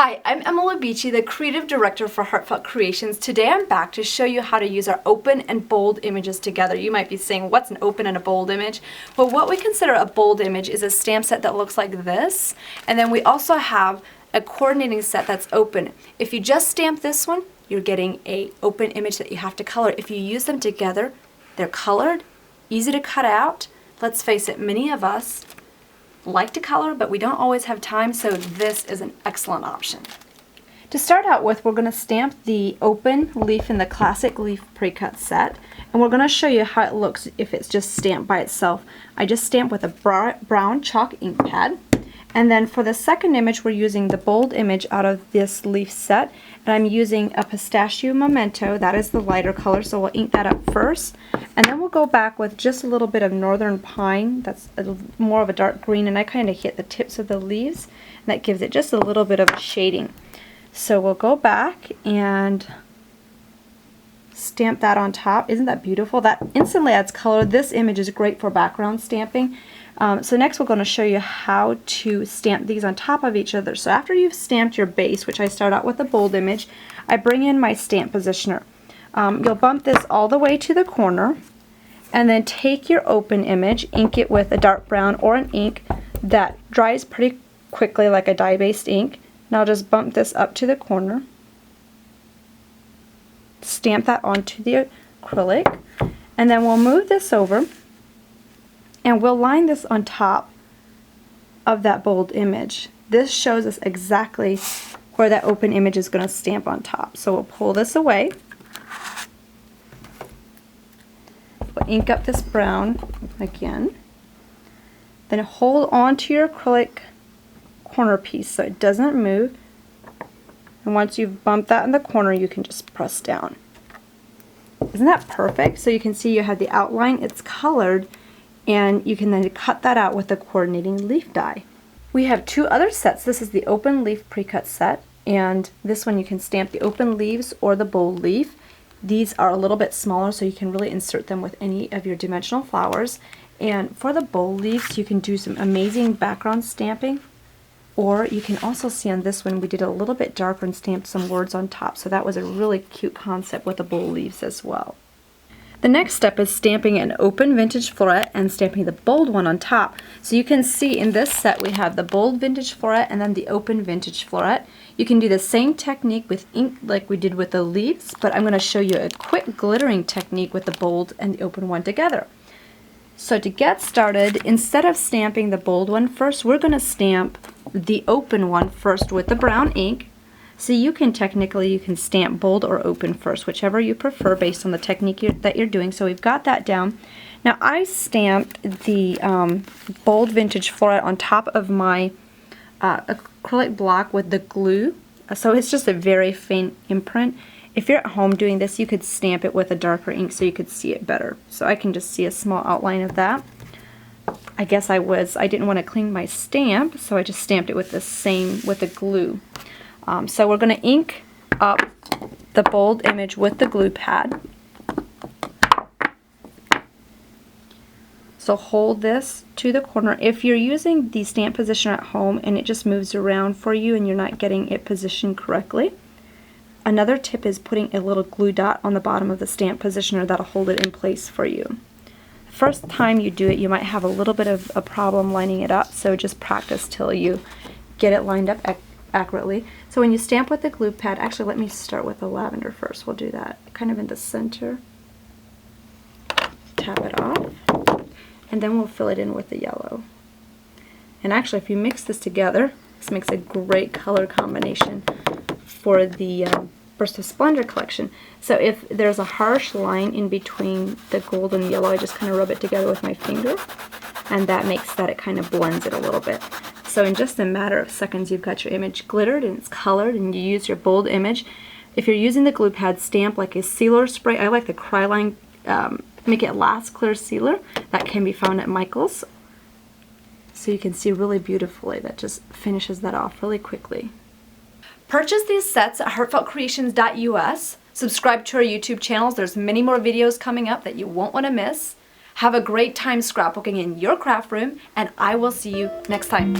Hi, I'm EmmaLou, the creative director for Heartfelt Creations. Today I'm back to show you how to use our open and bold images together. You might be saying, what's an open and a bold image? Well, what we consider a bold image is a stamp set that looks like this, and then we also have a coordinating set that's open. If you just stamp this one, you're getting an open image that you have to color. If you use them together, they're colored, easy to cut out. Let's face it, many of us like to color, but we don't always have time, so this is an excellent option. To start out with, we're going to stamp the open leaf in the classic leaf pre-cut set, and we're going to show you how it looks if it's just stamped by itself. I just stamped with a brown chalk ink pad, and then for the second image we're using the bold image out of this leaf set, and I'm using a pistachio memento. That is the lighter color, so we'll ink that up first, and then we'll go back with just a little bit of northern pine. That's more of a dark green, and I kind of hit the tips of the leaves, and that gives it just a little bit of a shading. So we'll go back and stamp that on top. Isn't that beautiful? That instantly adds color. This image is great for background stamping. So next we're going to show you how to stamp these on top of each other. So after you've stamped your base, which I start out with a bold image, I bring in my stamp positioner. You'll bump this all the way to the corner, and then take your open image, ink it with a dark brown or an ink that dries pretty quickly like a dye-based ink. Now just bump this up to the corner, stamp that onto the acrylic, and then we'll move this over and we'll line this on top of that bold image. This shows us exactly where that open image is going to stamp on top. So we'll pull this away. We'll ink up this brown again. Then hold on to your acrylic corner piece so it doesn't move. And once you've bumped that in the corner, you can just press down. Isn't that perfect? So you can see you have the outline, it's colored, and you can then cut that out with the coordinating leaf die. We have two other sets. This is the open leaf pre-cut set, and this one you can stamp the open leaves or the bold leaf. These are a little bit smaller, so you can really insert them with any of your dimensional flowers. And for the bold leaves, you can do some amazing background stamping, or you can also see on this one we did a little bit darker and stamped some words on top, so that was a really cute concept with the bold leaves as well. The next step is stamping an open vintage floret and stamping the bold one on top. So you can see in this set we have the bold vintage floret and then the open vintage floret. You can do the same technique with ink like we did with the leaves, but I'm going to show you a quick glittering technique with the bold and the open one together. So to get started, instead of stamping the bold one first, we're going to stamp the open one first with the brown ink. So you can stamp bold or open first, whichever you prefer based on the technique that you're doing. So we've got that down. Now I stamped the bold vintage floret on top of my acrylic block with the glue. So it's just a very faint imprint. If you're at home doing this, you could stamp it with a darker ink so you could see it better. So I can just see a small outline of that. I guess I didn't want to clean my stamp, so I just stamped it with the glue. So we're going to ink up the bold image with the glue pad. So hold this to the corner. If you're using the stamp positioner at home and it just moves around for you and you're not getting it positioned correctly, another tip is putting a little glue dot on the bottom of the stamp positioner that'll hold it in place for you. The first time you do it, you might have a little bit of a problem lining it up, so just practice till you get it lined up accurately. So when you stamp with the glue pad, actually let me start with the lavender first. We'll do that kind of in the center. Tap it off, and then we'll fill it in with the yellow. And actually, if you mix this together, this makes a great color combination for the Burst of Splendor collection. So if there's a harsh line in between the gold and yellow, I just kind of rub it together with my finger, and that makes that it kind of blends it a little bit. So in just a matter of seconds, you've got your image glittered and it's colored, and you use your bold image. If you're using the glue pad, stamp like a sealer spray. I like the Cryline Make It Last Clear Sealer. That can be found at Michael's. So you can see really beautifully, that just finishes that off really quickly. Purchase these sets at heartfeltcreations.us. Subscribe to our YouTube channels. There's many more videos coming up that you won't want to miss. Have a great time scrapbooking in your craft room, and I will see you next time.